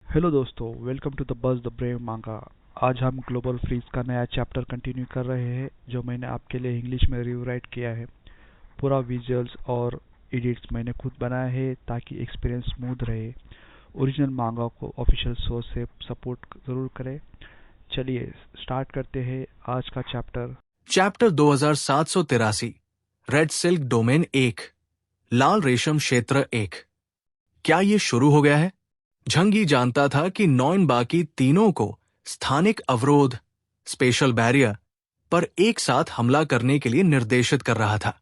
Hello दोस्तों, welcome to the buzz the brave manga. आज हम ग्लोबल फ्रीज का नया चैप्टर कंटिन्यू कर रहे हैं जो मैंने आपके लिए इंग्लिश में रिवराइट किया है। पूरा विजुअल्स और एडिट्स मैंने खुद बनाया है ताकि एक्सपीरियंस स्मूथ रहे। ओरिजिनल मांगा को ऑफिशियल सोर्स से सपोर्ट जरूर करें। चलिए स्टार्ट करते हैं आज का chapter. Chapter 2783 red silk domain 1 लाल रेशम क्षेत्र 1। क्या ये शुरू हो गया है? झंगी जानता था कि नॉइन बाकी तीनों को स्थानिक अवरोध स्पेशल बैरियर पर एक साथ हमला करने के लिए निर्देशित कर रहा था।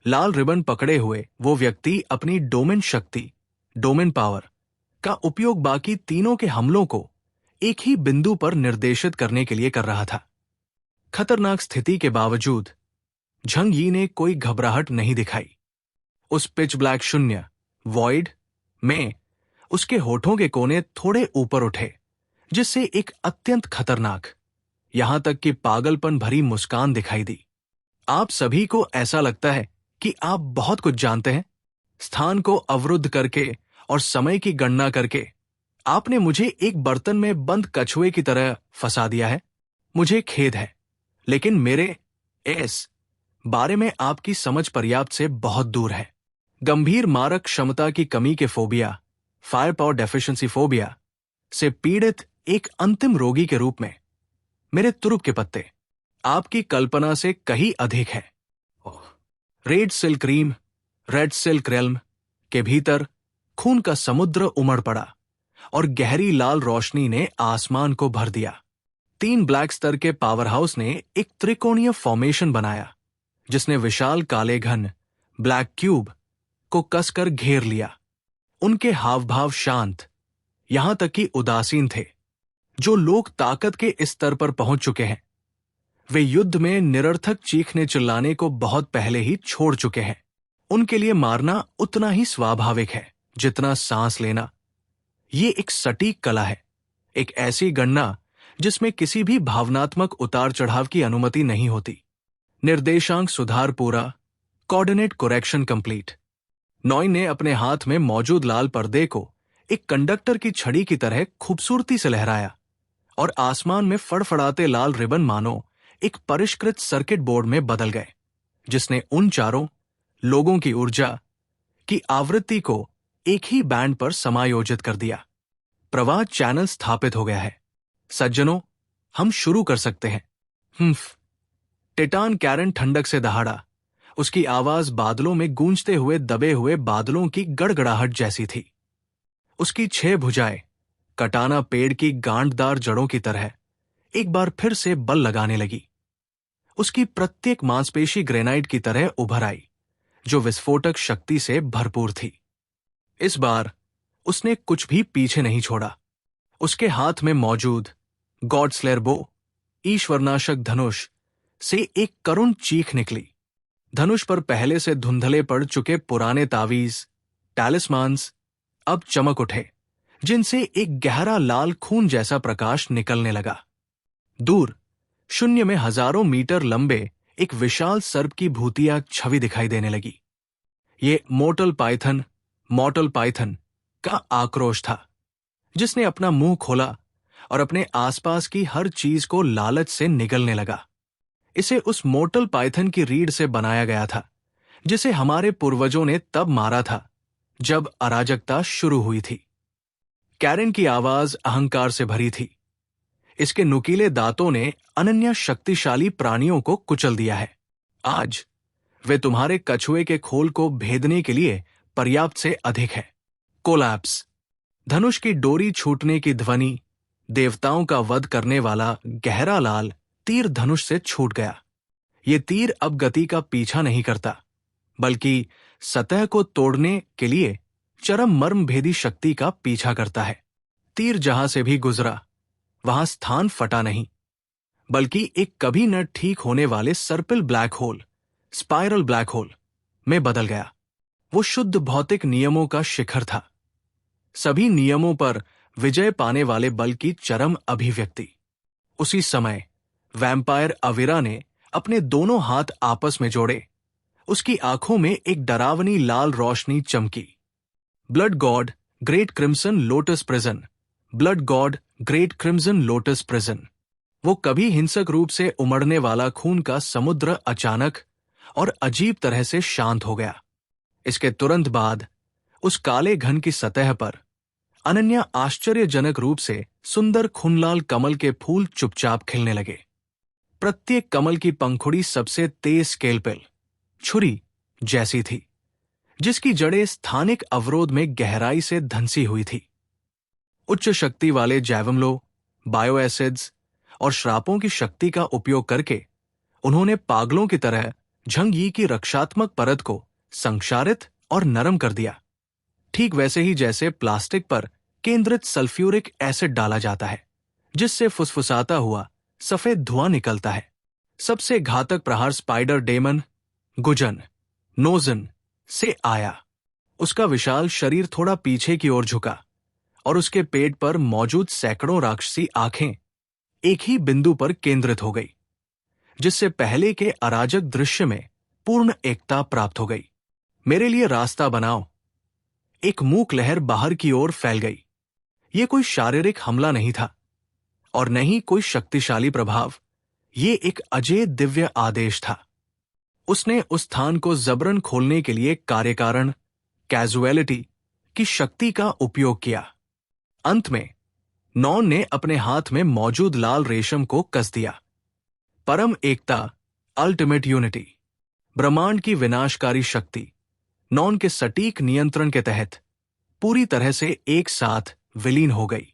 लाल रिबन पकड़े हुए वो व्यक्ति अपनी डोमेन शक्ति डोमेन पावर का उपयोग बाकी तीनों के हमलों को एक ही बिंदु पर निर्देशित करने के लिए कर रहा था। खतरनाक स्थिति के बावजूद झंग यी ने कोई घबराहट नहीं दिखाई। उस पिच ब्लैक शून्य वॉइड में उसके होठों के कोने थोड़े ऊपर उठे, जिससे एक अत्यंत खतरनाक यहां तक कि पागलपन भरी मुस्कान दिखाई दी। आप सभी को ऐसा लगता है कि आप बहुत कुछ जानते हैं। स्थान को अवरुद्ध करके और समय की गणना करके आपने मुझे एक बर्तन में बंद कछुए की तरह फंसा दिया है। मुझे खेद है, लेकिन मेरे इस बारे में आपकी समझ पर्याप्त से बहुत दूर है। गंभीर मारक क्षमता की कमी के phobia fire power deficiency phobia से पीड़ित एक अंतिम रोगी के रूप में मेरे तुरुप के पत्ते आपकी कल्पना से कहीं अधिक है। Red silk realm red silk realm के भीतर खून का समुद्र उमड़ पड़ा और गहरी लाल रोशनी ने आसमान को भर दिया। 3 ब्लैक स्तर के पावर हाउस ने एक त्रिकोणीय फॉर्मेशन बनाया जिसने विशाल काले घन ब्लैक क्यूब को कसकर घेर लिया। उनके हाव भाव शांत यहां तक कि उदासीन थे। जो लोग ताकत के इस स्तर पर पहुंच चुके हैं वे युद्ध में निरर्थक चीखने चिल्लाने को बहुत पहले ही छोड़ चुके हैं। उनके लिए मारना उतना ही स्वाभाविक है जितना सांस लेना। ये एक सटीक कला है, एक ऐसी गणना जिसमें किसी भी भावनात्मक उतार चढ़ाव की अनुमति नहीं होती। निर्देशांक सुधार पूरा, कोऑर्डिनेट करेक्शन कंप्लीट। नॉइन ने अपने हाथ में मौजूद लाल पर्दे को एक कंडक्टर की छड़ी की तरह खूबसूरती से लहराया और आसमान में फड़फड़ाते लाल रिबन मानो एक परिष्कृत सर्किट बोर्ड में बदल गए, जिसने उन चारों लोगों की ऊर्जा की आवृत्ति को एक ही बैंड पर समायोजित कर दिया। प्रवाह चैनल स्थापित हो गया है। सज्जनों, हम शुरू कर सकते हैं। टिटान कैरन ठंडक से दहाड़ा। उसकी आवाज बादलों में गूंजते हुए दबे हुए बादलों की गड़गड़ाहट जैसी थी। उसकी 6 भुजाएं कटाना पेड़ की गांठदार जड़ों की तरह एक बार फिर से बल लगाने लगी। उसकी प्रत्येक मांसपेशी ग्रेनाइट की तरह उभर आई, जो विस्फोटक शक्ति से भरपूर थी। इस बार उसने कुछ भी पीछे नहीं छोड़ा। उसके हाथ में मौजूद गॉड स्लेयर बो ईश्वरनाशक धनुष से एक करुण चीख निकली। धनुष पर पहले से धुंधले पड़ चुके पुराने तावीज टैलिस्मान्स अब चमक उठे, जिनसे एक गहरा लाल खून जैसा प्रकाश निकलने लगा। दूर शून्य में हजारों मीटर लंबे एक विशाल सर्प की भूतिया छवि दिखाई देने लगी। ये मॉर्टल पाइथन का आक्रोश था, जिसने अपना मुंह खोला और अपने आसपास की हर चीज को लालच से निगलने लगा। इसे उस मॉर्टल पाइथन की रीढ़ से बनाया गया था जिसे हमारे पूर्वजों ने तब मारा था जब अराजकता शुरू हुई थी। कैरन की आवाज अहंकार से भरी थी। इसके नुकीले दांतों ने अनन्य शक्तिशाली प्राणियों को कुचल दिया है। आज वे तुम्हारे कछुए के खोल को भेदने के लिए पर्याप्त से अधिक है। कोलैप्स। धनुष की डोरी छूटने की ध्वनि देवताओं का वध करने वाला गहरा लाल तीर धनुष से छूट गया। ये तीर अब गति का पीछा नहीं करता, बल्कि सतह को तोड़ने के लिए चरम मर्म भेदी शक्ति का पीछा करता है। तीर जहां से भी गुजरा वहां स्थान फटा नहीं, बल्कि एक कभी न ठीक होने वाले सर्पिल black hole spiral black hole में बदल गया। वो शुद्ध भौतिक नियमों का शिखर था, सभी नियमों पर विजय पाने वाले बल की चरम अभिव्यक्ति। उसी समय वैम्पायर अविरा ने अपने दोनों हाथ आपस में जोड़े। उसकी आंखों में एक डरावनी लाल रोशनी चमकी। Blood God great crimson lotus prison blood God great crimson lotus prison. वो कभी हिंसक रूप से उमड़ने वाला खून का समुद्र अचानक और अजीब तरह से शांत हो गया। इसके तुरंत बाद उस काले घन की सतह पर अनन्या आश्चर्यजनक रूप से सुंदर खूनलाल कमल के फूल चुपचाप खिलने लगे। प्रत्येक कमल की पंखुड़ी सबसे तेज स्केलपेल छुरी जैसी थी, जिसकी जड़ें स्थानिक अवरोध में गहराई से धंसी हुई थी। उच्च शक्ति वाले जैवमलो, बायो एसिड्स और श्रापों की शक्ति का उपयोग करके उन्होंने पागलों की तरह झंग यी की रक्षात्मक परत को संक्षारित और नरम कर दिया, ठीक वैसे ही जैसे प्लास्टिक पर केंद्रित सल्फ्यूरिक एसिड डाला जाता है, जिससे फुसफुसाता हुआ सफेद धुआं निकलता है। सबसे घातक प्रहार स्पाइडर डेमन गुजन नोजन से आया। उसका विशाल शरीर थोड़ा पीछे की ओर झुका और उसके पेट पर मौजूद सैकड़ों राक्षसी आंखें एक ही बिंदु पर केंद्रित हो गई, जिससे पहले के अराजक दृश्य में पूर्ण एकता प्राप्त हो गई। मेरे लिए रास्ता बनाओ। एक मूक लहर बाहर की ओर फैल गई। यह कोई शारीरिक हमला नहीं था और न ही कोई शक्तिशाली प्रभाव, ये एक अजेय दिव्य आदेश था। उसने उस स्थान को जबरन खोलने के लिए कार्यकारण कैजुअलिटी की शक्ति का उपयोग किया। अंत में नॉन ने अपने हाथ में मौजूद लाल रेशम को कस दिया। परम एकता, अल्टीमेट यूनिटी, ब्रह्मांड की विनाशकारी शक्ति नॉन के सटीक नियंत्रण के तहत पूरी तरह से एक साथ विलीन हो गई।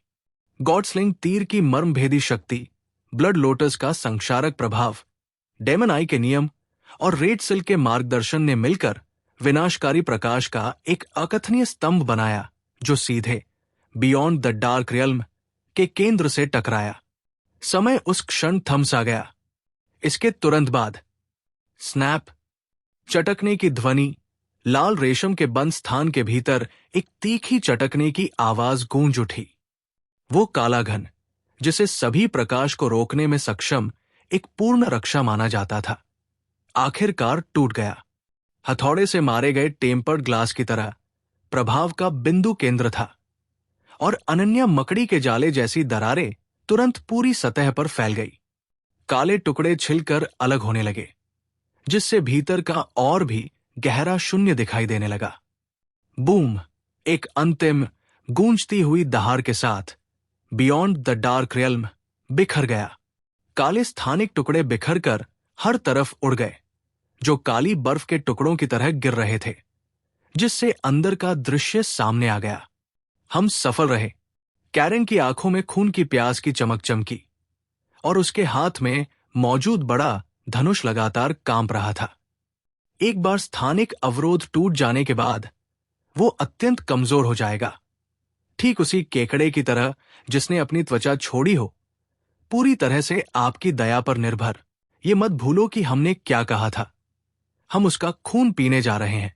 गॉडस्लिंग तीर की मर्मभेदी शक्ति, ब्लड लोटस का संक्षारक प्रभाव, डेमन आई के नियम और रेड सिल्क के मार्गदर्शन ने मिलकर विनाशकारी प्रकाश का एक अकथनीय स्तंभ बनाया, जो सीधे बियॉन्ड द डार्क रियल्म के केंद्र से टकराया। समय उस क्षण थम सा गया। इसके तुरंत बाद स्नैप, चटकने की ध्वनि, लाल रेशम के बंद स्थान के भीतर एक तीखी चटकने की आवाज गूंज उठी। वो काला घन, जिसे सभी प्रकाश को रोकने में सक्षम एक पूर्ण रक्षा माना जाता था, आखिरकार टूट गया। हथौड़े से मारे गए टेम्पर्ड ग्लास की तरह प्रभाव का बिंदु केंद्र था और अनन्या मकड़ी के जाले जैसी दरारें तुरंत पूरी सतह पर फैल गई। काले टुकड़े छिलकर अलग होने लगे, जिससे भीतर का और भी गहरा शून्य दिखाई देने लगा। बूम! एक अंतिम गूंजती हुई दहाड़ के साथ बियॉन्ड द डार्क रियल्म बिखर गया। काले स्थानिक टुकड़े बिखर कर हर तरफ उड़ गए, जो काली बर्फ के टुकड़ों की तरह गिर रहे थे, जिससे अंदर का दृश्य सामने आ गया। हम सफल रहे। कैरन की आंखों में खून की प्यास की चमक चमकी और उसके हाथ में मौजूद बड़ा धनुष लगातार कांप रहा था। एक बार स्थानिक अवरोध टूट जाने के बाद वो अत्यंत कमजोर हो जाएगा, ठीक उसी केकड़े की तरह जिसने अपनी त्वचा छोड़ी हो, पूरी तरह से आपकी दया पर निर्भर। ये मत भूलो कि हमने क्या कहा था। हम उसका खून पीने जा रहे हैं।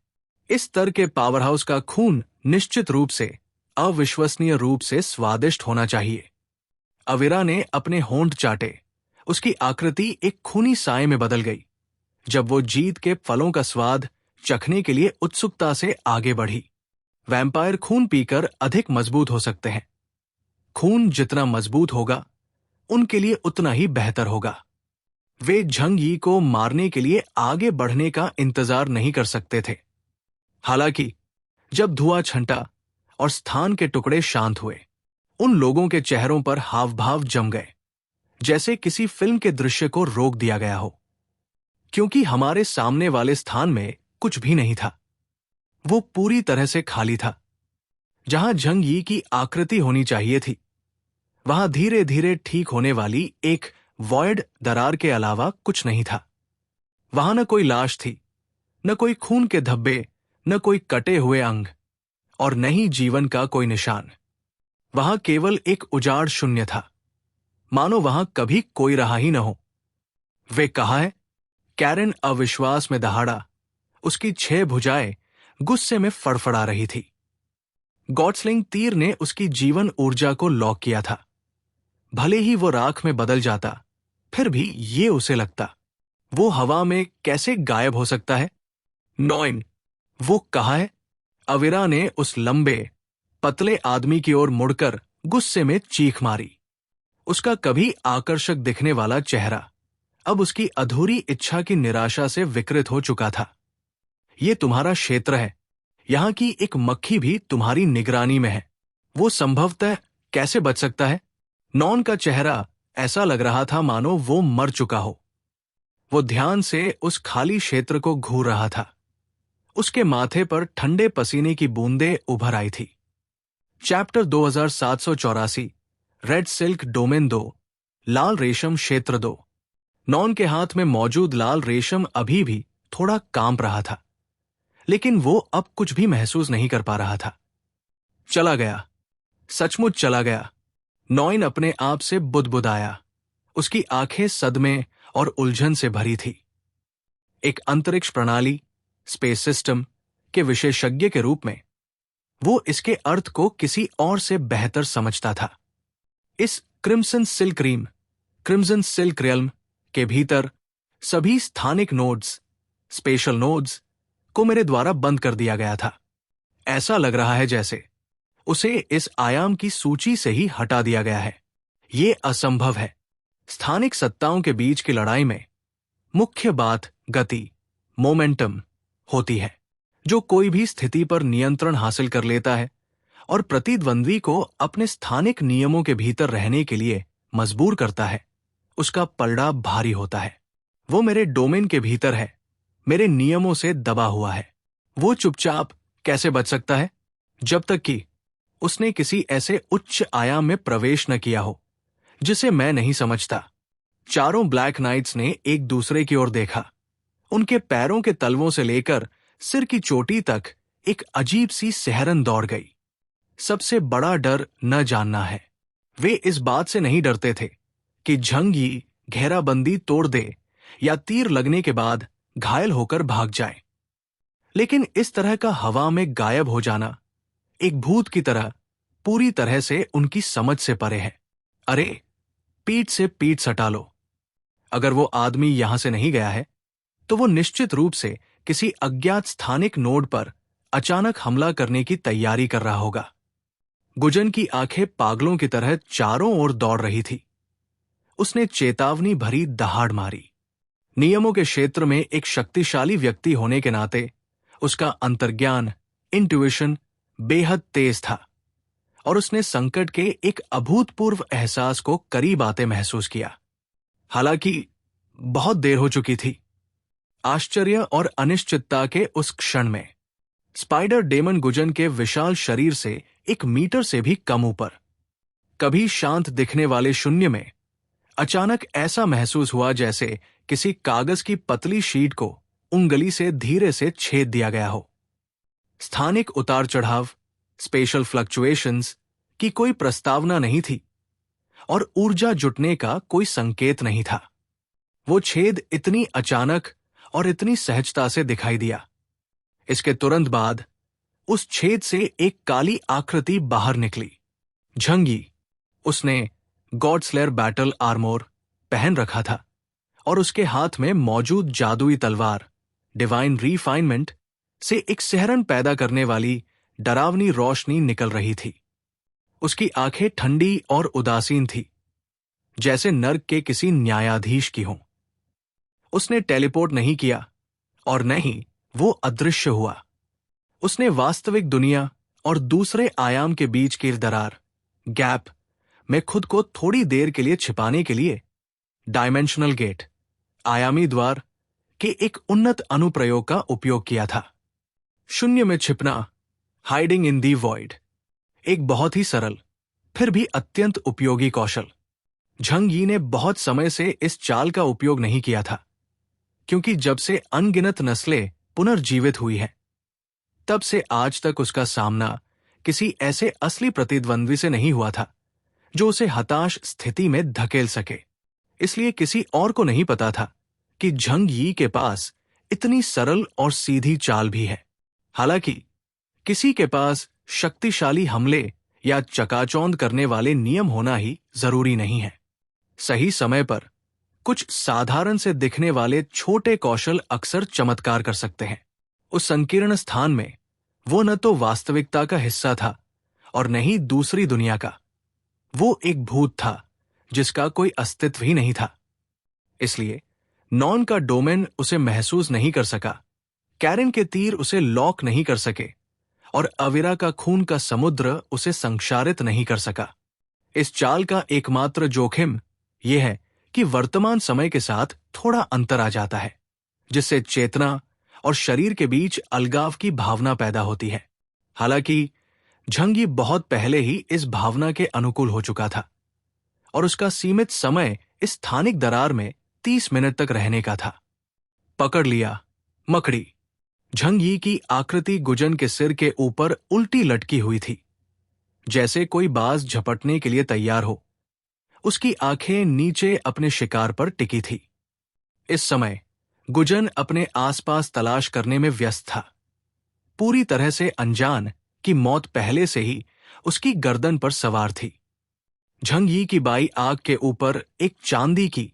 इस स्तर के पावरहाउस का खून निश्चित रूप से अविश्वसनीय रूप से स्वादिष्ट होना चाहिए। अविरा ने अपने होंठ चाटे। उसकी आकृति एक खूनी साए में बदल गई जब वो जीत के फलों का स्वाद चखने के लिए उत्सुकता से आगे बढ़ी। वैम्पायर खून पीकर अधिक मजबूत हो सकते हैं। खून जितना मजबूत होगा, उनके लिए उतना ही बेहतर होगा। वे झंग यी को मारने के लिए आगे बढ़ने का इंतजार नहीं कर सकते थे। हालांकि जब धुआं छंटा और स्थान के टुकड़े शांत हुए, उन लोगों के चेहरों पर हाव भाव जम गए, जैसे किसी फिल्म के दृश्य को रोक दिया गया हो, क्योंकि हमारे सामने वाले स्थान में कुछ भी नहीं था। वो पूरी तरह से खाली था। जहां झंग यी की आकृति होनी चाहिए थी, वहां धीरे धीरे ठीक होने वाली एक वॉइड दरार के अलावा कुछ नहीं था। वहां न कोई लाश थी, न कोई खून के धब्बे, न कोई कटे हुए अंग और न ही जीवन का कोई निशान। वहां केवल एक उजाड़ शून्य था, मानो वहां कभी कोई रहा ही न हो। वे कहा है? कैरन अविश्वास में दहाड़ा। उसकी 6 भुजाएं गुस्से में फड़फड़ा रही थी। गॉडस्लिंग तीर ने उसकी जीवन ऊर्जा को लॉक किया था। भले ही वो राख में बदल जाता, फिर भी ये उसे लगता। वो हवा में कैसे गायब हो सकता है? 9 वो कहा है? अविरा ने उस लंबे पतले आदमी की ओर मुड़कर गुस्से में चीख मारी। उसका कभी आकर्षक दिखने वाला चेहरा अब उसकी अधूरी इच्छा की निराशा से विकृत हो चुका था। ये तुम्हारा क्षेत्र है, यहां की एक मक्खी भी तुम्हारी निगरानी में है, वो संभवतः कैसे बच सकता है? नॉन का चेहरा ऐसा लग रहा था मानो वो मर चुका हो। वो ध्यान से उस खाली क्षेत्र को घूर रहा था। उसके माथे पर ठंडे पसीने की बूंदें उभर आई थी। चैप्टर 2784, रेड सिल्क डोमेन 2, लाल रेशम क्षेत्र 2। नॉन के हाथ में मौजूद लाल रेशम अभी भी थोड़ा कांप रहा था, लेकिन वो अब कुछ भी महसूस नहीं कर पा रहा था। चला गया, सचमुच चला गया। नॉइन अपने आप से बुदबुदाया। उसकी आंखें सदमे और उलझन से भरी थी। एक अंतरिक्ष प्रणाली, स्पेस सिस्टम के विशेषज्ञ के रूप में वो इसके अर्थ को किसी और से बेहतर समझता था। इस क्रिम्सन सिल्क रियल्म के भीतर सभी स्थानिक नोड्स, स्पेशल नोड्स को मेरे द्वारा बंद कर दिया गया था। ऐसा लग रहा है जैसे उसे इस आयाम की सूची से ही हटा दिया गया है। ये असंभव है। स्थानिक सत्ताओं के बीच की लड़ाई में मुख्य बात गति, मोमेंटम होती है, जो कोई भी स्थिति पर नियंत्रण हासिल कर लेता है और प्रतिद्वंद्वी को अपने स्थानिक नियमों के भीतर रहने के लिए मजबूर करता है। उसका पलड़ा भारी होता है। वो मेरे डोमेन के भीतर है, मेरे नियमों से दबा हुआ है। वो चुपचाप कैसे बच सकता है? जब तक कि उसने किसी ऐसे उच्च आयाम में प्रवेश न किया हो जिसे मैं नहीं समझता। चारों ब्लैक नाइट्स ने एक दूसरे की ओर देखा। उनके पैरों के तलवों से लेकर सिर की चोटी तक एक अजीब सी सिहरन दौड़ गई। सबसे बड़ा डर न जानना है। वे इस बात से नहीं डरते थे कि झंगी घेराबंदी तोड़ दे या तीर लगने के बाद घायल होकर भाग जाए, लेकिन इस तरह का हवा में गायब हो जाना एक भूत की तरह पूरी तरह से उनकी समझ से परे है। अरे, पीठ से पीठ सटा लो। अगर वो आदमी यहां से नहीं गया है तो वो निश्चित रूप से किसी अज्ञात स्थानिक नोड पर अचानक हमला करने की तैयारी कर रहा होगा। गुजन की आंखें पागलों की तरह चारों ओर दौड़ रही थी। उसने चेतावनी भरी दहाड़ मारी। नियमों के क्षेत्र में एक शक्तिशाली व्यक्ति होने के नाते उसका अंतर्ज्ञान, इंट्यूशन बेहद तेज था और उसने संकट के एक अभूतपूर्व एहसास को करीब आते महसूस किया। हालांकि बहुत देर हो चुकी थी। आश्चर्य और अनिश्चितता के उस क्षण में स्पाइडर डेमन गुजन के विशाल शरीर से 1 मीटर से भी कम ऊपर, कभी शांत दिखने वाले शून्य में अचानक ऐसा महसूस हुआ जैसे किसी कागज की पतली शीट को उंगली से धीरे से छेद दिया गया हो। स्थानिक उतार चढ़ाव, स्पेशल फ्लक्चुएशंस की कोई प्रस्तावना नहीं थी और ऊर्जा जुटने का कोई संकेत नहीं था। वो छेद इतनी अचानक और इतनी सहजता से दिखाई दिया। इसके तुरंत बाद उस छेद से एक काली आकृति बाहर निकली। झंगी, उसने गॉडस्लेयर बैटल आर्मोर पहन रखा था और उसके हाथ में मौजूद जादुई तलवार डिवाइन रिफाइनमेंट से एक सिहरन पैदा करने वाली डरावनी रोशनी निकल रही थी। उसकी आंखें ठंडी और उदासीन थी, जैसे नर्क के किसी न्यायाधीश की हों। उसने टेलीपोर्ट नहीं किया और न ही वो अदृश्य हुआ। उसने वास्तविक दुनिया और दूसरे आयाम के बीच की दरार, गैप में खुद को थोड़ी देर के लिए छिपाने के लिए डायमेंशनल गेट, आयामी द्वार के एक उन्नत अनुप्रयोग का उपयोग किया था। शून्य में छिपना, हाइडिंग इन दी वॉइड, एक बहुत ही सरल फिर भी अत्यंत उपयोगी कौशल। झंग यी ने बहुत समय से इस चाल का उपयोग नहीं किया था, क्योंकि जब से अनगिनत नस्लें पुनर्जीवित हुई हैं, तब से आज तक उसका सामना किसी ऐसे असली प्रतिद्वंद्वी से नहीं हुआ था जो उसे हताश स्थिति में धकेल सके। इसलिए किसी और को नहीं पता था कि झंग यी के पास इतनी सरल और सीधी चाल भी है। हालांकि किसी के पास शक्तिशाली हमले या चकाचौंध करने वाले नियम होना ही जरूरी नहीं है। सही समय पर कुछ साधारण से दिखने वाले छोटे कौशल अक्सर चमत्कार कर सकते हैं। उस संकीर्ण स्थान में वो न तो वास्तविकता का हिस्सा था और न ही दूसरी दुनिया का। वो एक भूत था जिसका कोई अस्तित्व ही नहीं था। इसलिए नॉन का डोमेन उसे महसूस नहीं कर सका, कैरेन के तीर उसे लॉक नहीं कर सके और अविरा का खून का समुद्र उसे संक्षारित नहीं कर सका। इस चाल का एकमात्र जोखिम यह है कि वर्तमान समय के साथ थोड़ा अंतर आ जाता है, जिससे चेतना और शरीर के बीच अलगाव की भावना पैदा होती है। हालांकि झंगी बहुत पहले ही इस भावना के अनुकूल हो चुका था और उसका सीमित समय इस स्थानिक दरार में 30 मिनट तक रहने का था। पकड़ लिया मकड़ी। झंगी की आकृति गुजन के सिर के ऊपर उल्टी लटकी हुई थी, जैसे कोई बाज झपटने के लिए तैयार हो। उसकी आंखें नीचे अपने शिकार पर टिकी थी। इस समय गुजन अपने आसपास तलाश करने में व्यस्त था, पूरी तरह से अनजान कि मौत पहले से ही उसकी गर्दन पर सवार थी। झंगी की बाई आंख के ऊपर एक चांदी की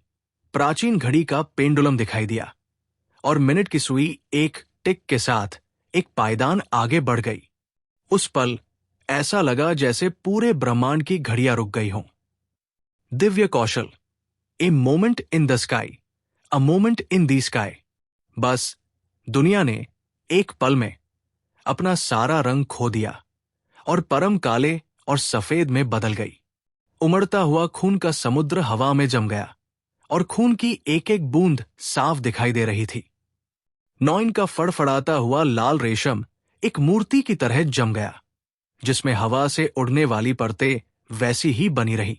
प्राचीन घड़ी का पेंडुलम दिखाई दिया और मिनट की सुई एक टिक के साथ एक पायदान आगे बढ़ गई। उस पल ऐसा लगा जैसे पूरे ब्रह्मांड की घड़ियां रुक गई हों। दिव्य कौशल, a moment in the sky, a moment in the sky. बस दुनिया ने एक पल में अपना सारा रंग खो दिया और परम काले और सफेद में बदल गई। उमड़ता हुआ खून का समुद्र हवा में जम गया और खून की एक एक बूंद साफ दिखाई दे रही थी। नॉइन का फड़फड़ाता हुआ लाल रेशम एक मूर्ति की तरह जम गया, जिसमें हवा से उड़ने वाली परतें वैसी ही बनी रही।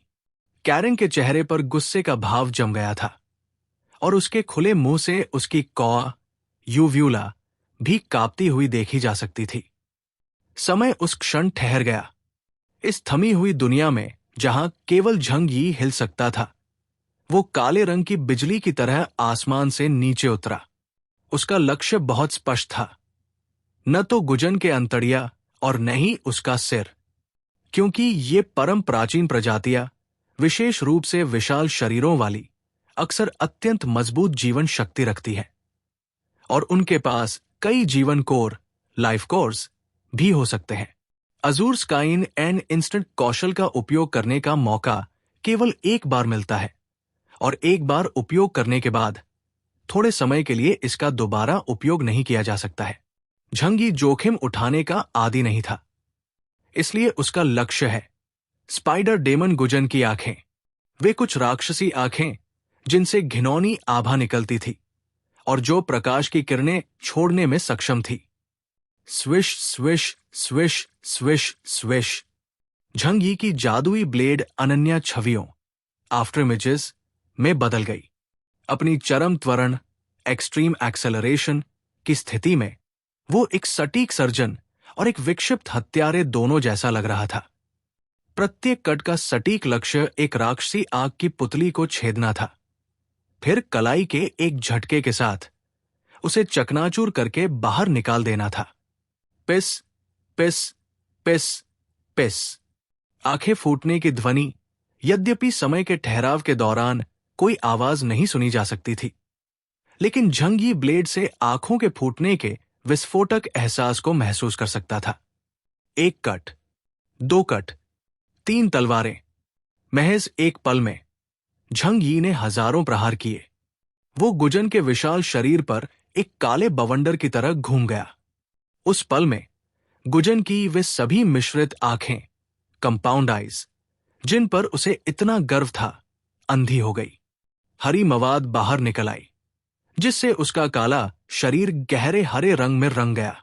कैरेन के चेहरे पर गुस्से का भाव जम गया था और उसके खुले मुंह से उसकी कॉ यूव्यूला भी कांपती हुई देखी जा सकती थी। समय उस क्षण ठहर गया। इस थमी हुई दुनिया में जहां केवल झंग ही हिल सकता था, वो काले रंग की बिजली की तरह आसमान से नीचे उतरा। उसका लक्ष्य बहुत स्पष्ट था, न तो गुजन के अंतड़िया और न ही उसका सिर, क्योंकि ये परम प्राचीन प्रजातियां विशेष रूप से विशाल शरीरों वाली अक्सर अत्यंत मजबूत जीवन शक्ति रखती है और उनके पास कई जीवन कोर लाइफ कोर्स भी हो सकते हैं। अजूर स्काइन एंड इंस्टेंट कौशल का उपयोग करने का मौका केवल एक बार मिलता है और एक बार उपयोग करने के बाद थोड़े समय के लिए इसका दोबारा उपयोग नहीं किया जा सकता है। झंगी जोखिम उठाने का आदी नहीं था, इसलिए उसका लक्ष्य है स्पाइडर डेमन गुजन की आंखें। वे कुछ राक्षसी आंखें जिनसे घिनौनी आभा निकलती थी और जो प्रकाश की किरणें छोड़ने में सक्षम थी। Swish swish swish swish swish. झंगी की जादुई ब्लेड अनन्या छवियों आफ्टर इमेजेस में बदल गई। अपनी चरम त्वरण एक्सट्रीम एक्सेलरेशन की स्थिति में वो एक सटीक सर्जन और एक विक्षिप्त हत्यारे दोनों जैसा लग रहा था। प्रत्येक कट का सटीक लक्ष्य एक राक्षसी आग की पुतली को छेदना था, फिर कलाई के एक झटके के साथ उसे चकनाचूर करके बाहर निकाल देना था। पिस पिस पिस पिस। आंखें फूटने की ध्वनि, यद्यपि समय के ठहराव के दौरान कोई आवाज नहीं सुनी जा सकती थी, लेकिन झंगी ब्लेड से आंखों के फूटने के विस्फोटक एहसास को महसूस कर सकता था। एक कट, दो कट, 3 तलवारें, महज एक पल में झंगी ने हजारों प्रहार किए। वो गुजन के विशाल शरीर पर एक काले बवंडर की तरह घूम गया। उस पल में गुजन की वे सभी मिश्रित आंखें, कंपाउंड आइज, जिन पर उसे इतना गर्व था, अंधी हो गई। हरी मवाद बाहर निकल आई, जिससे उसका काला शरीर गहरे हरे रंग में रंग गया।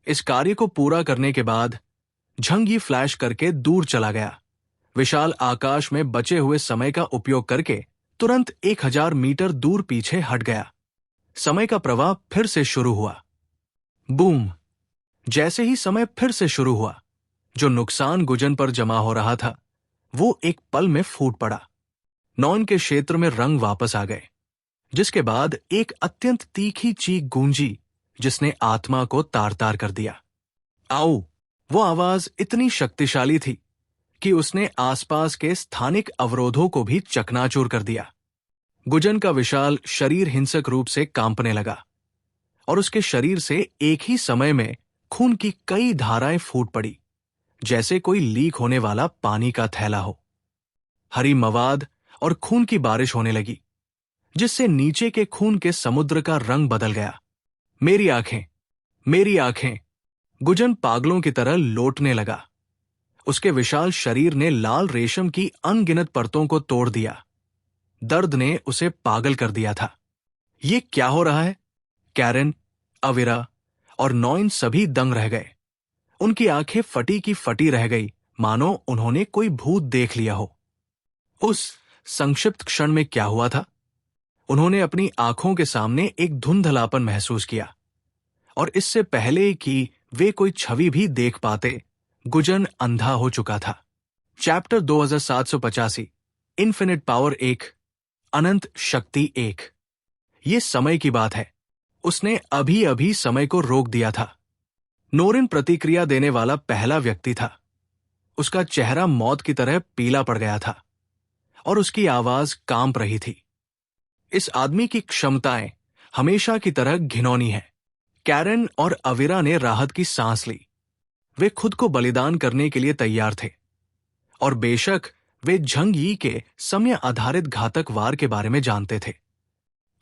इस कार्य को पूरा करने के बाद झंगी फ्लैश करके दूर चला गया। विशाल आकाश में बचे हुए समय का उपयोग करके तुरंत 1000 मीटर दूर पीछे हट गया। समय का प्रवाह फिर से शुरू हुआ। बूम। जैसे ही समय फिर से शुरू हुआ, जो नुकसान गुजन पर जमा हो रहा था वो एक पल में फूट पड़ा। नॉन के क्षेत्र में रंग वापस आ गए, जिसके बाद एक अत्यंत तीखी चीख गूंजी जिसने आत्मा को तार तार कर दिया। आओ। वो आवाज इतनी शक्तिशाली थी कि उसने आसपास के स्थानिक अवरोधों को भी चकनाचूर कर दिया। गुजन का विशाल शरीर हिंसक रूप से कांपने लगा और उसके शरीर से एक ही समय में खून की कई धाराएं फूट पड़ी, जैसे कोई लीक होने वाला पानी का थैला हो। हरी मवाद और खून की बारिश होने लगी, जिससे नीचे के खून के समुद्र का रंग बदल गया। मेरी आंखें, मेरी आंखें! गुजन पागलों की तरह लोटने लगा। उसके विशाल शरीर ने लाल रेशम की अनगिनत परतों को तोड़ दिया। दर्द ने उसे पागल कर दिया था। ये क्या हो रहा है? कैरेन, अविरा और नॉइन सभी दंग रह गए। उनकी आंखें फटी की फटी रह गई, मानो उन्होंने कोई भूत देख लिया हो। उस संक्षिप्त क्षण में क्या हुआ था? उन्होंने अपनी आंखों के सामने एक धुंधलापन महसूस किया, और इससे पहले कि वे कोई छवि भी देख पाते, गुजन अंधा हो चुका था। चैप्टर 2785, इन्फिनिट पावर 1, अनंत शक्ति 1। ये समय की बात है। उसने अभी अभी समय को रोक दिया था। नोरिन प्रतिक्रिया देने वाला पहला व्यक्ति था। उसका चेहरा मौत की तरह पीला पड़ गया था और उसकी आवाज कांप रही थी। इस आदमी की क्षमताएं हमेशा की तरह घिनौनी हैं। कैरेन और अविरा ने राहत की सांस ली। वे खुद को बलिदान करने के लिए तैयार थे, और बेशक वे झंग यी के समय आधारित घातक वार के बारे में जानते थे।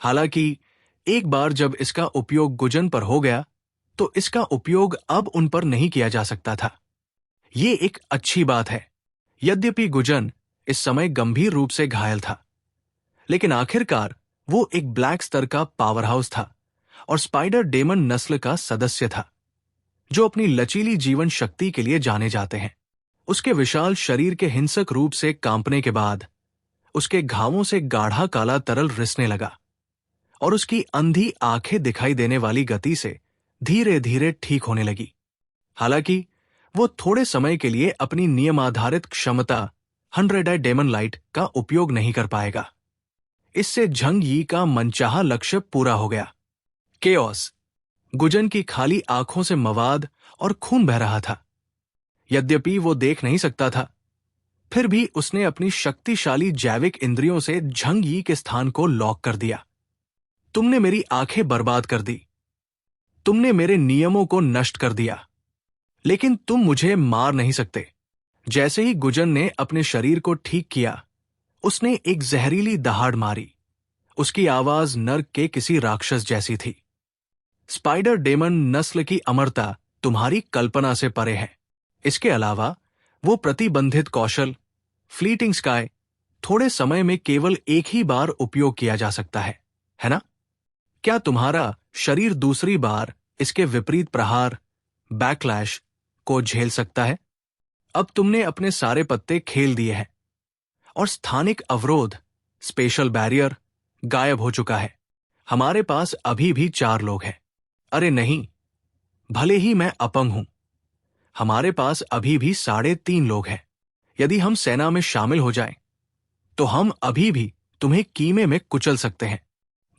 हालांकि एक बार जब इसका उपयोग गुजन पर हो गया, तो इसका उपयोग अब उन पर नहीं किया जा सकता था। ये एक अच्छी बात है। यद्यपि गुजन इस समय गंभीर रूप से घायल था, लेकिन आखिरकार वो एक ब्लैक स्तर का पावर हाउस था और स्पाइडर डेमन नस्ल का सदस्य था, जो अपनी लचीली जीवन शक्ति के लिए जाने जाते हैं। उसके विशाल शरीर के हिंसक रूप से कांपने के बाद उसके घावों से गाढ़ा काला तरल रिसने लगा, और उसकी अंधी आंखें दिखाई देने वाली गति से धीरे धीरे ठीक होने लगी। हालांकि वो थोड़े समय के लिए अपनी नियमाधारित क्षमता 100 आई डेमन लाइट का उपयोग नहीं कर पाएगा। इससे झंग यी का मनचाहा लक्ष्य पूरा हो गया। केओस। गुजन की खाली आंखों से मवाद और खून बह रहा था। यद्यपि वो देख नहीं सकता था, फिर भी उसने अपनी शक्तिशाली जैविक इंद्रियों से झंग यी के स्थान को लॉक कर दिया। तुमने मेरी आंखें बर्बाद कर दी। तुमने मेरे नियमों को नष्ट कर दिया, लेकिन तुम मुझे मार नहीं सकते। जैसे ही गुजन ने अपने शरीर को ठीक किया, उसने एक जहरीली दहाड़ मारी। उसकी आवाज नर्क के किसी राक्षस जैसी थी। स्पाइडर डेमन नस्ल की अमरता तुम्हारी कल्पना से परे है। इसके अलावा वो प्रतिबंधित कौशल, फ्लीटिंग स्काई, थोड़े समय में केवल एक ही बार उपयोग किया जा सकता है ना? क्या तुम्हारा शरीर दूसरी बार इसके विपरीत प्रहार, बैकलैश को झेल सकता है? अब तुमने अपने सारे पत्ते खेल दिए हैं, और स्थानिक अवरोध, स्पेशल बैरियर गायब हो चुका है। हमारे पास अभी भी 4 लोग हैं। अरे नहीं, भले ही मैं अपंग हूं, हमारे पास अभी भी 3.5 लोग हैं। यदि हम सेना में शामिल हो जाएं, तो हम अभी भी तुम्हें कीमे में कुचल सकते हैं।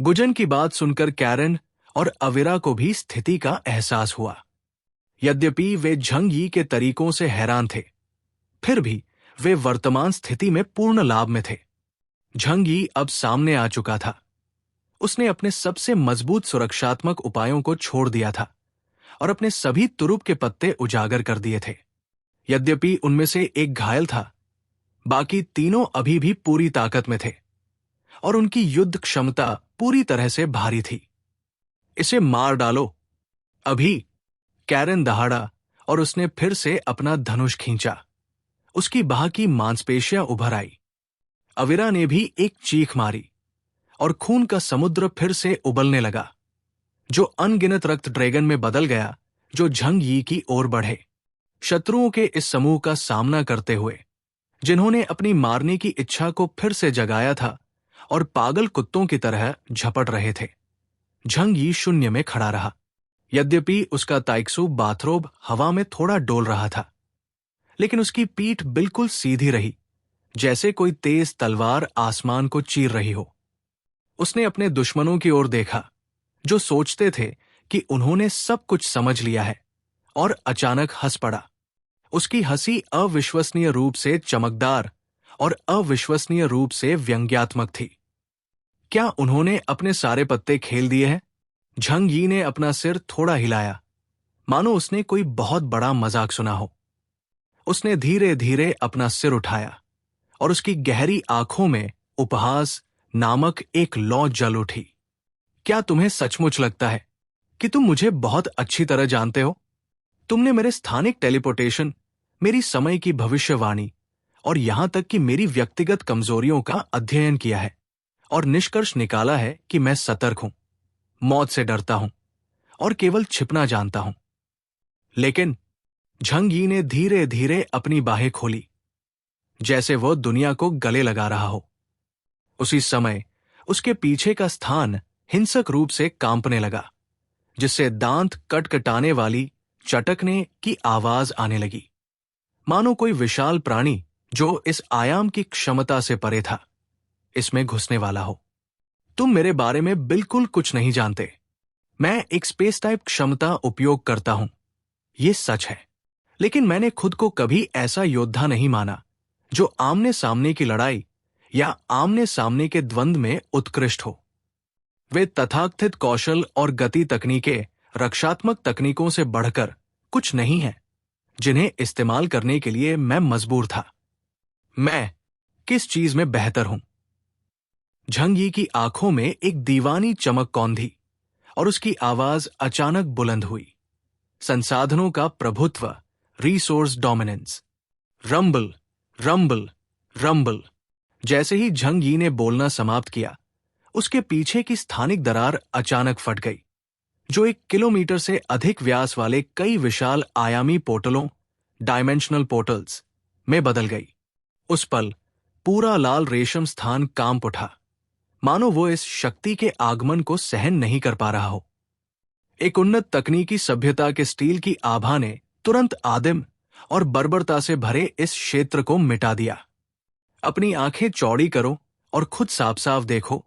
गुजन की बात सुनकर कैरेन और अविरा को भी स्थिति का एहसास हुआ। यद्यपि वे झंग यी के तरीकों से हैरान थे, फिर भी वे वर्तमान स्थिति में पूर्ण लाभ में थे। झंग यी अब सामने आ चुका था। उसने अपने सबसे मजबूत सुरक्षात्मक उपायों को छोड़ दिया था और अपने सभी तुरुप के पत्ते उजागर कर दिए थे। यद्यपि उनमें से एक घायल था, बाकी तीनों अभी भी पूरी ताकत में थे, और उनकी युद्ध क्षमता पूरी तरह से भारी थी। इसे मार डालो अभी! कैरेन दहाड़ा, और उसने फिर से अपना धनुष खींचा। उसकी बाह की मांसपेशियां उभर आई। अविरा ने भी एक चीख मारी, और खून का समुद्र फिर से उबलने लगा, जो अनगिनत रक्त ड्रैगन में बदल गया, जो झंग यी की ओर बढ़े। शत्रुओं के इस समूह का सामना करते हुए, जिन्होंने अपनी मारने की इच्छा को फिर से जगाया था और पागल कुत्तों की तरह झपट रहे थे, झंग यी शून्य में खड़ा रहा। यद्यपि उसका ताइक्सू बाथरोब हवा में थोड़ा डोल रहा था, लेकिन उसकी पीठ बिल्कुल सीधी रही, जैसे कोई तेज तलवार आसमान को चीर रही हो। उसने अपने दुश्मनों की ओर देखा, जो सोचते थे कि उन्होंने सब कुछ समझ लिया है, और अचानक हंस पड़ा। उसकी हंसी अविश्वसनीय रूप से चमकदार और अविश्वसनीय रूप से व्यंग्यात्मक थी। क्या उन्होंने अपने सारे पत्ते खेल दिए हैं? झंग यी ने अपना सिर थोड़ा हिलाया, मानो उसने कोई बहुत बड़ा मजाक सुना हो। उसने धीरे धीरे अपना सिर उठाया और उसकी गहरी आंखों में उपहास नामक एक लौ जल उठी। क्या तुम्हें सचमुच लगता है कि तुम मुझे बहुत अच्छी तरह जानते हो? तुमने मेरे स्थानिक टेलीपोर्टेशन, मेरी समय की भविष्यवाणी और यहां तक कि मेरी व्यक्तिगत कमजोरियों का अध्ययन किया है और निष्कर्ष निकाला है कि मैं सतर्क हूं, मौत से डरता हूं और केवल छिपना जानता हूं। लेकिन झंग यी ने धीरे धीरे अपनी बाहें खोली, जैसे वो दुनिया को गले लगा रहा हो। उसी समय उसके पीछे का स्थान हिंसक रूप से कांपने लगा, जिससे दांत कटकटाने वाली चटकने की आवाज आने लगी, मानो कोई विशाल प्राणी जो इस आयाम की क्षमता से परे था इसमें घुसने वाला हो। तुम मेरे बारे में बिल्कुल कुछ नहीं जानते। मैं एक स्पेस टाइप क्षमता उपयोग करता हूं, ये सच है, लेकिन मैंने खुद को कभी ऐसा योद्धा नहीं माना जो आमने सामने की लड़ाई या आमने सामने के द्वंद्व में उत्कृष्ट हो। वे तथाकथित कौशल और गति तकनीकें रक्षात्मक तकनीकों से बढ़कर कुछ नहीं है जिन्हें इस्तेमाल करने के लिए मैं मजबूर था। मैं किस चीज में बेहतर हूं? झंग यी की आंखों में एक दीवानी चमक कौंधी और उसकी आवाज अचानक बुलंद हुई। संसाधनों का प्रभुत्व, resource dominance. Rumble, rumble, rumble. जैसे ही झंग यी ने बोलना समाप्त किया, उसके पीछे की स्थानिक दरार अचानक फट गई, जो 1 किलोमीटर से अधिक व्यास वाले कई विशाल आयामी पोर्टलों, डायमेंशनल पोर्टल्स, में बदल गई। उस पल पूरा लाल रेशम स्थान कांप उठा, मानो वो इस शक्ति के आगमन को सहन नहीं कर पा रहा हो। एक उन्नत तकनीकी सभ्यता के स्टील की आभा ने तुरंत आदिम और बर्बरता से भरे इस क्षेत्र को मिटा दिया। अपनी आंखें चौड़ी करो और खुद साफ साफ देखो,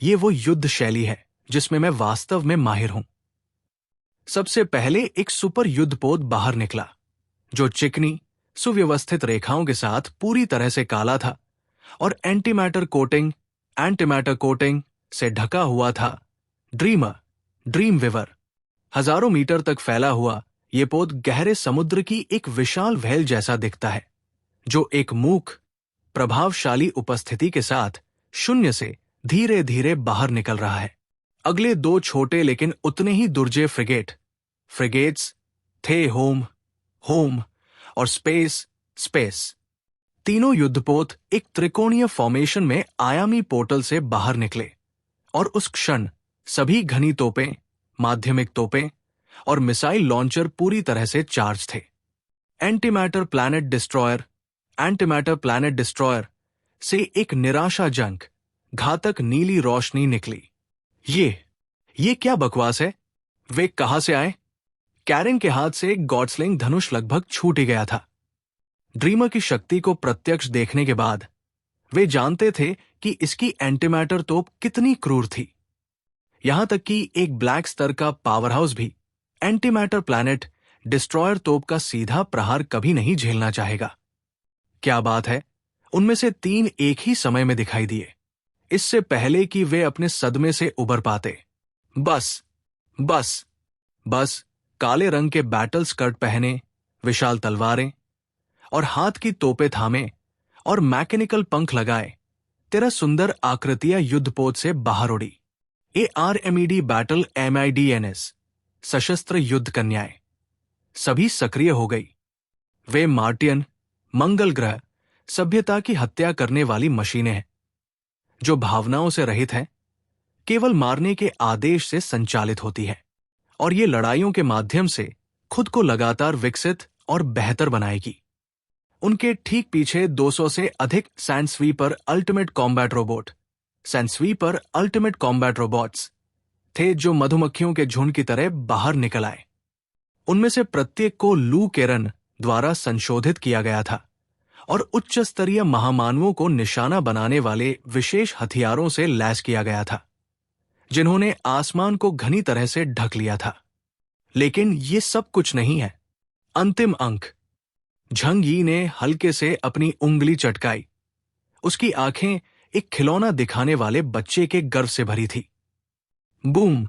ये वो युद्ध शैली है जिसमें मैं वास्तव में माहिर हूं। सबसे पहले एक सुपर युद्धपोत बाहर निकला, जो चिकनी सुव्यवस्थित रेखाओं के साथ पूरी तरह से काला था और एंटीमैटर कोटिंग से ढका हुआ था। ड्रीम विवर। हजारों मीटर तक फैला हुआ ये पोत गहरे समुद्र की एक विशाल व्हेल जैसा दिखता है, जो एक मूक प्रभावशाली उपस्थिति के साथ शून्य से धीरे धीरे बाहर निकल रहा है। अगले 2 छोटे लेकिन उतने ही दुर्जय फ्रिगेट्स थे होम और स्पेस। तीनों युद्धपोत एक त्रिकोणीय फॉर्मेशन में आयामी पोर्टल से बाहर निकले और उस क्षण सभी घनी तोपें, माध्यमिक तोपें और मिसाइल लॉन्चर पूरी तरह से चार्ज थे। एंटीमैटर प्लैनेट डिस्ट्रॉयर से एक निराशाजनक घातक नीली रोशनी निकली। ये क्या बकवास है? वे कहां से आए? कैरिन के हाथ से गॉडस्लिंग धनुष लगभग छूट ही गया था। ड्रीमर की शक्ति को प्रत्यक्ष देखने के बाद वे जानते थे कि इसकी एंटीमैटर तोप कितनी क्रूर थी। यहां तक कि एक ब्लैक स्तर का पावरहाउस भी एंटीमैटर प्लैनेट डिस्ट्रॉयर तोप का सीधा प्रहार कभी नहीं झेलना चाहेगा। क्या बात है, उनमें से 3 एक ही समय में दिखाई दिए, इससे पहले कि वे अपने सदमे से उबर पाते। बस काले रंग के बैटल स्कर्ट पहने, विशाल तलवारें और हाथ की तोपें थामे और मैकेनिकल पंख लगाए तेरा सुंदर आकृतियां युद्धपोत से बाहर उड़ी। ARMED बैटल MIDNS सशस्त्र युद्ध कन्याएं सभी सक्रिय हो गई। वे मार्टियन मंगल ग्रह सभ्यता की हत्या करने वाली मशीनें हैं, जो भावनाओं से रहित हैं, केवल मारने के आदेश से संचालित होती है और ये लड़ाइयों के माध्यम से खुद को लगातार विकसित और बेहतर बनाएगी। उनके ठीक पीछे 200 से अधिक सैंडस्वीपर अल्टीमेट कॉम्बैट रोबोट्स थे, जो मधुमक्खियों के झुंड की तरह बाहर निकल आए। उनमें से प्रत्येक को लू केरन द्वारा संशोधित किया गया था और उच्च स्तरीय महामानवों को निशाना बनाने वाले विशेष हथियारों से लैस किया गया था, जिन्होंने आसमान को घनी तरह से ढक लिया था। लेकिन ये सब कुछ नहीं है। अंतिम अंक। झंग यी ने हल्के से अपनी उंगली चटकाई। उसकी आंखें एक खिलौना दिखाने वाले बच्चे के गर्व से भरी थी। बूम!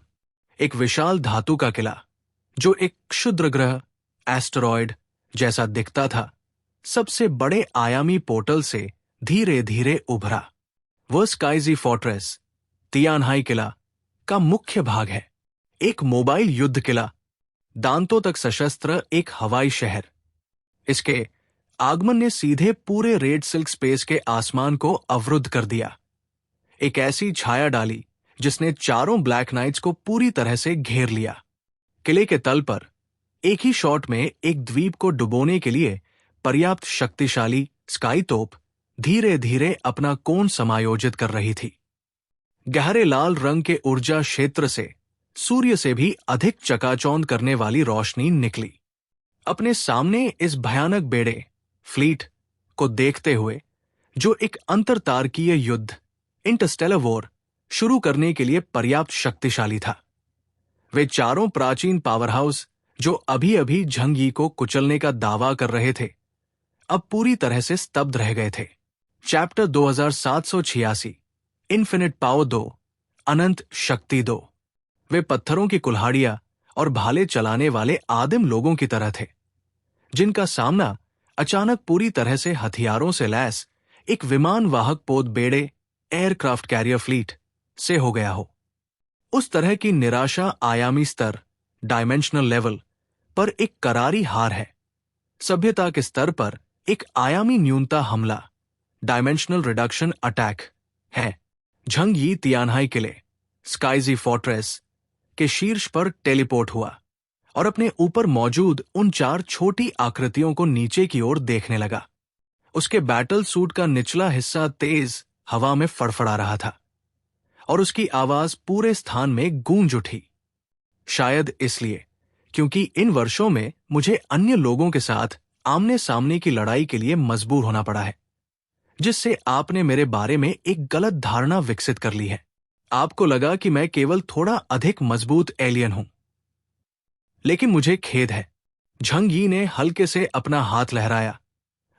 एक विशाल धातु का किला, जो एक क्षुद्र ग्रह एस्टेरॉयड जैसा दिखता था, सबसे बड़े आयामी पोर्टल से धीरे धीरे उभरा। वह स्काईजी फोर्ट्रेस, तियानहाई किला का मुख्य भाग है, एक मोबाइल युद्ध किला, दांतों तक सशस्त्र एक हवाई शहर। इसके आगमन ने सीधे पूरे रेड सिल्क स्पेस के आसमान को अवरुद्ध कर दिया। एक ऐसी छाया डाली जिसने चारों ब्लैक नाइट्स को पूरी तरह से घेर लिया। किले के तल पर एक ही शॉट में एक द्वीप को डुबोने के लिए पर्याप्त शक्तिशाली स्काई तोप धीरे धीरे अपना कोण समायोजित कर रही थी। गहरे लाल रंग के ऊर्जा क्षेत्र से सूर्य से भी अधिक चकाचौंध करने वाली रोशनी निकली। अपने सामने इस भयानक बेड़े फ्लीट को देखते हुए, जो एक अंतरतारकीय युद्ध इंटरस्टेलर वॉर शुरू करने के लिए पर्याप्त शक्तिशाली था, वे चारों प्राचीन पावर हाउस जो अभी अभी झंगी को कुचलने का दावा कर रहे थे, अब पूरी तरह से स्तब्ध रह गए थे। चैप्टर 2786, इन्फिनिट पावर 2, अनंत शक्ति 2। वे पत्थरों की कुल्हाड़ियां और भाले चलाने वाले आदिम लोगों की तरह थे, जिनका सामना अचानक पूरी तरह से हथियारों से लैस एक विमान वाहक पोत बेड़े एयरक्राफ्ट कैरियर फ्लीट से हो गया हो। उस तरह की निराशा आयामी स्तर डायमेंशनल लेवल पर एक करारी हार है। सभ्यता के स्तर पर एक आयामी न्यूनता हमला डायमेंशनल रिडक्शन अटैक है। झंगी तियानहाई किले स्काईजी फोर्ट्रेस के शीर्ष पर टेलीपोर्ट हुआ और अपने ऊपर मौजूद उन 4 छोटी आकृतियों को नीचे की ओर देखने लगा। उसके बैटल सूट का निचला हिस्सा तेज हवा में फड़फड़ा रहा था और उसकी आवाज पूरे स्थान में गूंज उठी। शायद इसलिए क्योंकि इन वर्षों में मुझे अन्य लोगों के साथ आमने सामने की लड़ाई के लिए मजबूर होना पड़ा है, जिससे आपने मेरे बारे में एक गलत धारणा विकसित कर ली है। आपको लगा कि मैं केवल थोड़ा अधिक मजबूत एलियन हूं, लेकिन मुझे खेद है। झंगी ने हल्के से अपना हाथ लहराया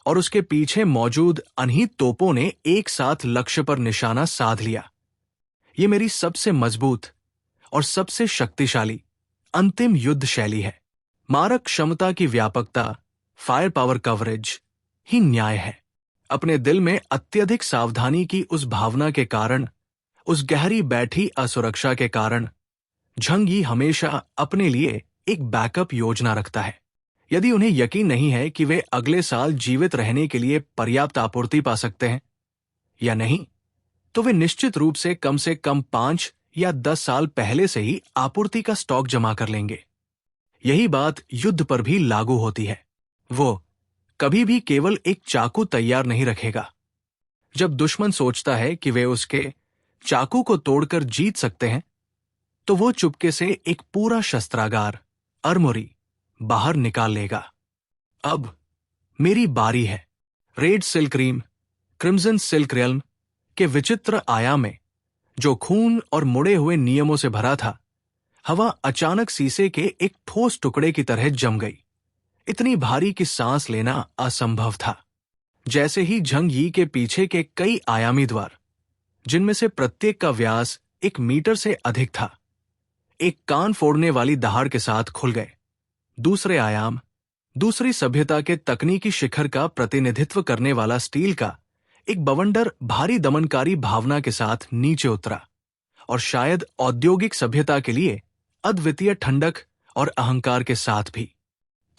और उसके पीछे मौजूद अनहित तोपों ने एक साथ लक्ष्य पर निशाना साध लिया। यह मेरी सबसे मजबूत और सबसे शक्तिशाली अंतिम युद्ध शैली है। मारक क्षमता की व्यापकता, फायर पावर कवरेज ही न्याय है। अपने दिल में अत्यधिक सावधानी की उस भावना के कारण, उस गहरी बैठी असुरक्षा के कारण, झंगी हमेशा अपने लिए एक बैकअप योजना रखता है। यदि उन्हें यकीन नहीं है कि वे अगले साल जीवित रहने के लिए पर्याप्त आपूर्ति पा सकते हैं या नहीं, तो वे निश्चित रूप से कम 5 या 10 साल पहले से ही आपूर्ति का स्टॉक जमा कर लेंगे। यही बात युद्ध पर भी लागू होती है। वो कभी भी केवल एक चाकू तैयार नहीं रखेगा। जब दुश्मन सोचता है कि वे उसके चाकू को तोड़कर जीत सकते हैं, तो वो चुपके से एक पूरा शस्त्रागार आर्मोरी बाहर निकाल लेगा। अब मेरी बारी है। Red silk realm, crimson silk realm के विचित्र आयाम में, जो खून और मुड़े हुए नियमों से भरा था, हवा अचानक शीशे के एक ठोस टुकड़े की तरह जम गई, इतनी भारी कि सांस लेना असंभव था। जैसे ही झंगी के पीछे के कई आयामी द्वार, जिनमें से प्रत्येक का व्यास 1 मीटर से अधिक था, एक कान फोड़ने वाली दहाड़ के साथ खुल गए। दूसरे आयाम, दूसरी सभ्यता के तकनीकी शिखर का प्रतिनिधित्व करने वाला स्टील का एक बवंडर भारी दमनकारी भावना के साथ नीचे उतरा और शायद औद्योगिक सभ्यता के लिए अद्वितीय ठंडक और अहंकार के साथ भी।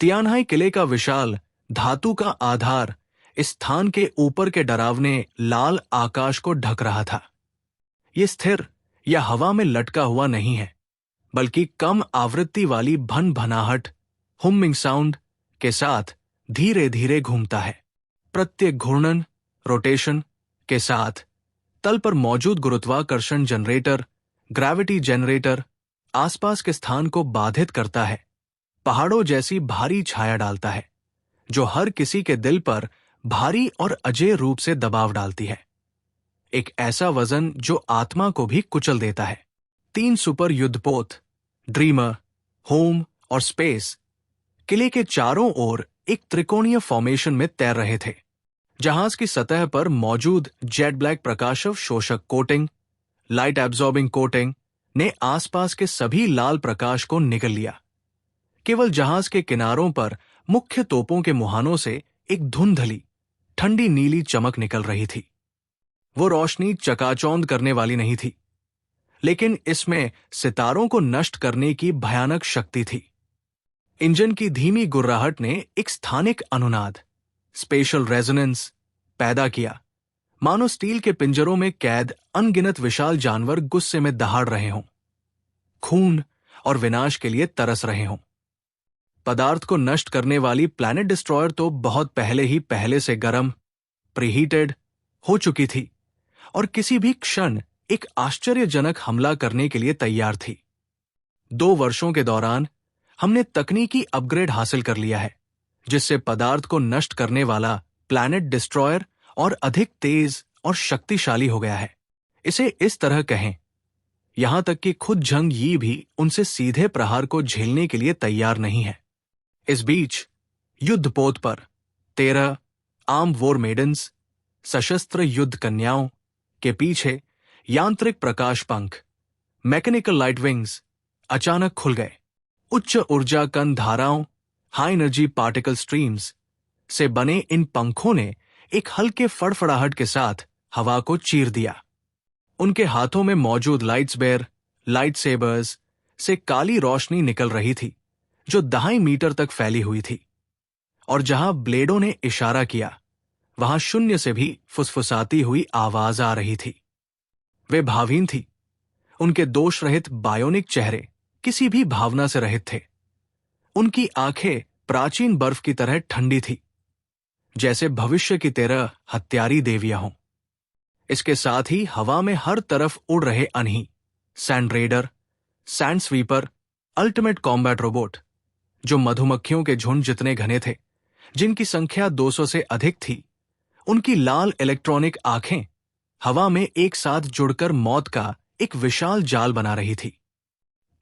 तियानहाई किले का विशाल धातु का आधार इस स्थान के ऊपर के डरावने लाल आकाश को ढक रहा था। यह स्थिर या हवा में लटका हुआ नहीं है, बल्कि कम आवृत्ति वाली भन भनाहट हुमिंग साउंड के साथ धीरे धीरे घूमता है। प्रत्येक घूर्णन रोटेशन के साथ तल पर मौजूद गुरुत्वाकर्षण जनरेटर, ग्रेविटी जनरेटर आसपास के स्थान को बाधित करता है, पहाड़ों जैसी भारी छाया डालता है, जो हर किसी के दिल पर भारी और अजेय रूप से दबाव डालती है। एक ऐसा वजन जो आत्मा को भी कुचल देता है। 3 सुपर युद्धपोत, ड्रीमर, होम और स्पेस, किले के चारों ओर एक त्रिकोणीय फॉर्मेशन में तैर रहे थे। जहाज की सतह पर मौजूद जेट ब्लैक प्रकाशव शोषक कोटिंग, लाइट एब्जॉर्बिंग कोटिंग ने आसपास के सभी लाल प्रकाश को निगल लिया। केवल जहाज के किनारों पर मुख्य तोपों के मुहानों से एक धुंधली ठंडी नीली चमक निकल रही थी। वो रोशनी चकाचौंध करने वाली नहीं थी, लेकिन इसमें सितारों को नष्ट करने की भयानक शक्ति थी। इंजन की धीमी गुर्राहट ने एक स्थानिक अनुनाद, स्पेशल रेजोनेंस पैदा किया, मानो स्टील के पिंजरों में कैद अनगिनत विशाल जानवर गुस्से में दहाड़ रहे हों, खून और विनाश के लिए तरस रहे हों। पदार्थ को नष्ट करने वाली प्लैनेट डिस्ट्रॉयर तो बहुत पहले से गर्म, प्रीहीटेड हो चुकी थी और किसी भी क्षण एक आश्चर्यजनक हमला करने के लिए तैयार थी। 2 वर्षों के दौरान हमने तकनीकी अपग्रेड हासिल कर लिया है, जिससे पदार्थ को नष्ट करने वाला प्लैनेट डिस्ट्रॉयर और अधिक तेज और शक्तिशाली हो गया है। इसे इस तरह कहें, यहां तक कि खुद झंग यी भी उनसे सीधे प्रहार को झेलने के लिए तैयार नहीं है। इस बीच युद्धपोत पर 13 आर्म वॉर मेडन्स, सशस्त्र युद्ध कन्याओं के पीछे यांत्रिक प्रकाश पंख, मैकेनिकल लाइट विंग्स अचानक खुल गए। उच्च ऊर्जा कण धाराओं, हाई एनर्जी पार्टिकल स्ट्रीम्स से बने इन पंखों ने एक हल्के फड़फड़ाहट के साथ हवा को चीर दिया। उनके हाथों में मौजूद लाइट्सबेयर, लाइट सेबर्स से काली रोशनी निकल रही थी, जो 2.5 मीटर तक फैली हुई थी, और जहां ब्लेडों ने इशारा किया, वहां शून्य से भी फुसफुसाती हुई आवाज आ रही थी। वे भावहीन थी। उनके दोष रहित बायोनिक चेहरे किसी भी भावना से रहित थे। उनकी आंखें प्राचीन बर्फ की तरह ठंडी थी, जैसे भविष्य की तरह हत्यारी देवियां हों। इसके साथ ही हवा में हर तरफ उड़ रहे अनही, sand raider, sand sweeper, ultimate combat robot, जो मधुमक्खियों के झुंड जितने घने थे, जिनकी संख्या 200 से अधिक थी, उनकी लाल इलेक्ट्रॉनिक आंखें हवा में एक साथ जुड़कर मौत का एक विशाल जाल बना रही थी।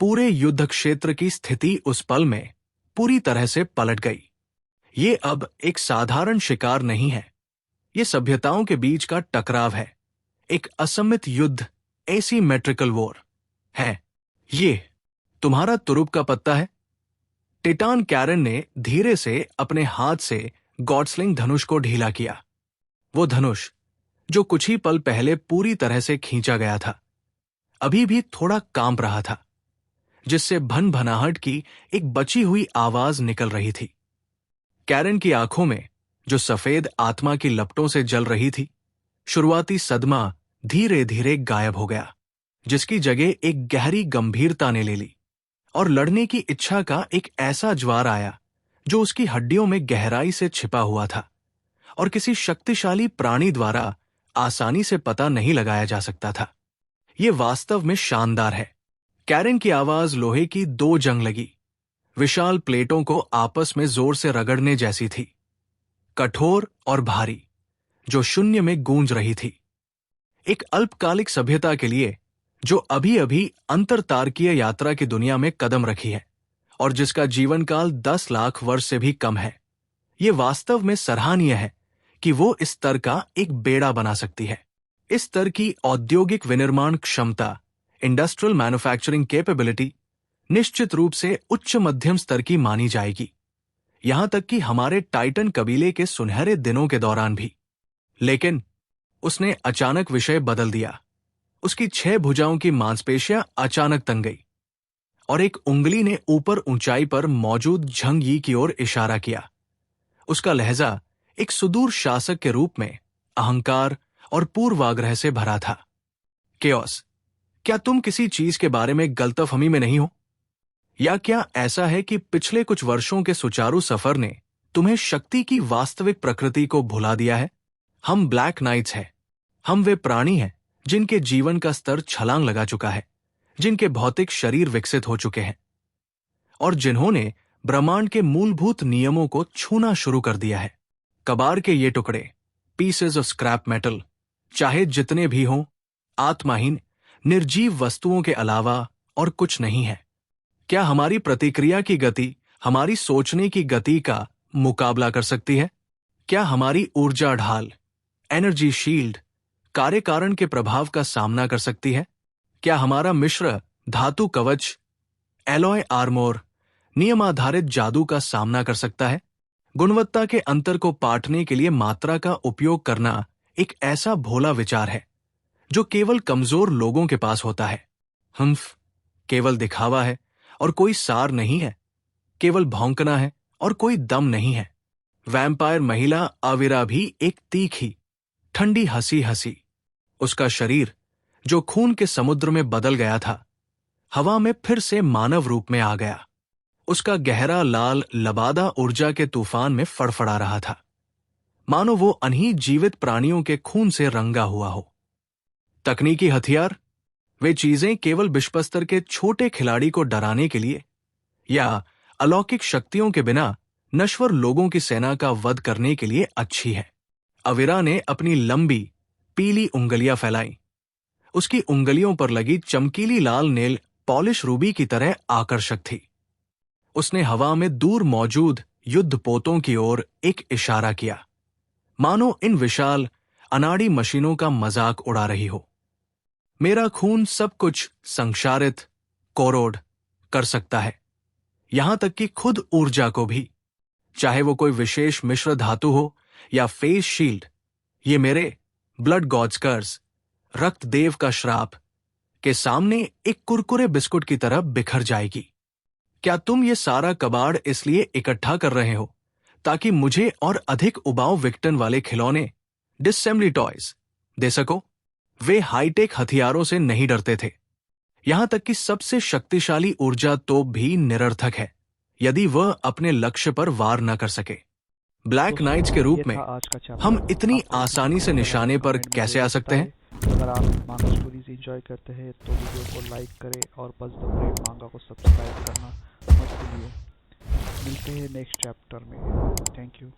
पूरे युद्ध क्षेत्र की स्थिति उस पल में पूरी तरह से पलट गई। ये अब एक साधारण शिकार नहीं है, ये सभ्यताओं के बीच का टकराव है, एक असम्मित युद्ध, एसीमेट्रिकल वॉर है। ये तुम्हारा तुरुप का पत्ता है? टिटान कैरन ने धीरे से अपने हाथ से गॉडस्लिंग धनुष को ढीला किया। वो धनुष, जो कुछ ही पल पहले पूरी तरह से खींचा गया था, अभी भी थोड़ा कांप रहा था, जिससे भनभनाहट की एक बची हुई आवाज निकल रही थी। कैरन की आंखों में, जो सफेद आत्मा की लपटों से जल रही थी, शुरुआती सदमा धीरे धीरे गायब हो गया, जिसकी जगह एक गहरी गंभीरता ने ले ली, और लड़ने की इच्छा का एक ऐसा ज्वार आया जो उसकी हड्डियों में गहराई से छिपा हुआ था और किसी शक्तिशाली प्राणी द्वारा आसानी से पता नहीं लगाया जा सकता था। यह वास्तव में शानदार है। कैरन की आवाज लोहे की 2 जंग लगी विशाल प्लेटों को आपस में जोर से रगड़ने जैसी थी, कठोर और भारी, जो शून्य में गूंज रही थी। एक अल्पकालिक सभ्यता के लिए, जो अभी अभी अंतरतारकीय यात्रा की दुनिया में कदम रखी है और जिसका जीवन काल 10 लाख वर्ष से भी कम है, यह वास्तव में सराहनीय है कि वो इस स्तर का एक बेड़ा बना सकती है। इस स्तर की औद्योगिक विनिर्माण क्षमता, इंडस्ट्रियल मैन्युफैक्चरिंग कैपेबिलिटी, निश्चित रूप से उच्च मध्यम स्तर की मानी जाएगी, यहां तक कि हमारे टाइटन कबीले के सुनहरे दिनों के दौरान भी। लेकिन उसने अचानक विषय बदल दिया। उसकी 6 भुजाओं की मांसपेशियां अचानक तंग गई और एक उंगली ने ऊपर ऊंचाई पर मौजूद झंग यी की ओर इशारा किया। उसका लहजा एक सुदूर शासक के रूप में अहंकार और पूर्वाग्रह से भरा था। केओस, क्या तुम किसी चीज के बारे में गलतफहमी में नहीं हो? या क्या ऐसा है कि पिछले कुछ वर्षों के सुचारू सफर ने तुम्हें शक्ति की वास्तविक प्रकृति को भुला दिया है? हम ब्लैक नाइट्स हैं। हम वे प्राणी हैं जिनके जीवन का स्तर छलांग लगा चुका है, जिनके भौतिक शरीर विकसित हो चुके हैं और जिन्होंने ब्रह्मांड के मूलभूत नियमों को छूना शुरू कर दिया है। कबार के ये टुकड़े, पीसेस ऑफ स्क्रैप मेटल, चाहे जितने भी हों, आत्माहीन निर्जीव वस्तुओं के अलावा और कुछ नहीं है। क्या हमारी प्रतिक्रिया की गति हमारी सोचने की गति का मुकाबला कर सकती है? क्या हमारी ऊर्जा ढाल, एनर्जी शील्ड, कार्यकारण के प्रभाव का सामना कर सकती है? क्या हमारा मिश्र धातु कवच, एलॉय आर्मोर, नियमाधारित जादू का सामना कर सकता है? गुणवत्ता के अंतर को पाटने के लिए मात्रा का उपयोग करना एक ऐसा भोला विचार है जो केवल कमजोर लोगों के पास होता है। हम्फ, केवल दिखावा है और कोई सार नहीं है, केवल भौंकना है और कोई दम नहीं है। वैम्पायर महिला आविरा भी एक तीखी, ठंडी हंसी हंसी। उसका शरीर, जो खून के समुद्र में बदल गया था, हवा में फिर से मानव रूप में आ गया। उसका गहरा लाल लबादा ऊर्जा के तूफान में फड़फड़ा रहा था, मानो वो अनही जीवित प्राणियों के खून से रंगा हुआ हो। तकनीकी हथियार, वे चीजें केवल विश्वस्तर के छोटे खिलाड़ी को डराने के लिए या अलौकिक शक्तियों के बिना नश्वर लोगों की सेना का वध करने के लिए अच्छी है। अविरा ने अपनी लंबी पीली उंगलियां फैलाई। उसकी उंगलियों पर लगी चमकीली लाल नेल पॉलिश रूबी की तरह आकर्षक थी। उसने हवा में दूर मौजूद युद्ध पोतों की ओर एक इशारा किया, मानो इन विशाल अनाड़ी मशीनों का मजाक उड़ा रही हो। मेरा खून सब कुछ संक्षारित, कोरोड कर सकता है, यहां तक कि खुद ऊर्जा को भी, चाहे वो कोई विशेष मिश्र धातु हो या फेस शील्ड। ये मेरे ब्लड गॉड्स कर्स, रक्त देव का श्राप के सामने एक कुरकुरे बिस्कुट की तरह बिखर जाएगी। क्या तुम ये सारा कबाड़ इसलिए इकट्ठा कर रहे हो ताकि मुझे और अधिक उबाऊ विघटन वाले खिलौने, डिससेंबली टॉयज दे सको? वे हाईटेक हथियारों से नहीं डरते थे। यहां तक कि सबसे शक्तिशाली ऊर्जा तोप भी निरर्थक है यदि वह अपने लक्ष्य पर वार न कर सके। ब्लैक नाइट्स के रूप में हम इतनी आसानी से निशाने पर कैसे आ सकते हैं? अगर आप मांगा स्टोरीज एंजॉय करते हैं तो वीडियो को लाइक करें और बस द ब्रेव मांगा को सब्सक्राइब करना मत भूलिए। मिलते हैं नेक्स्ट चैप्टर में। Thank you.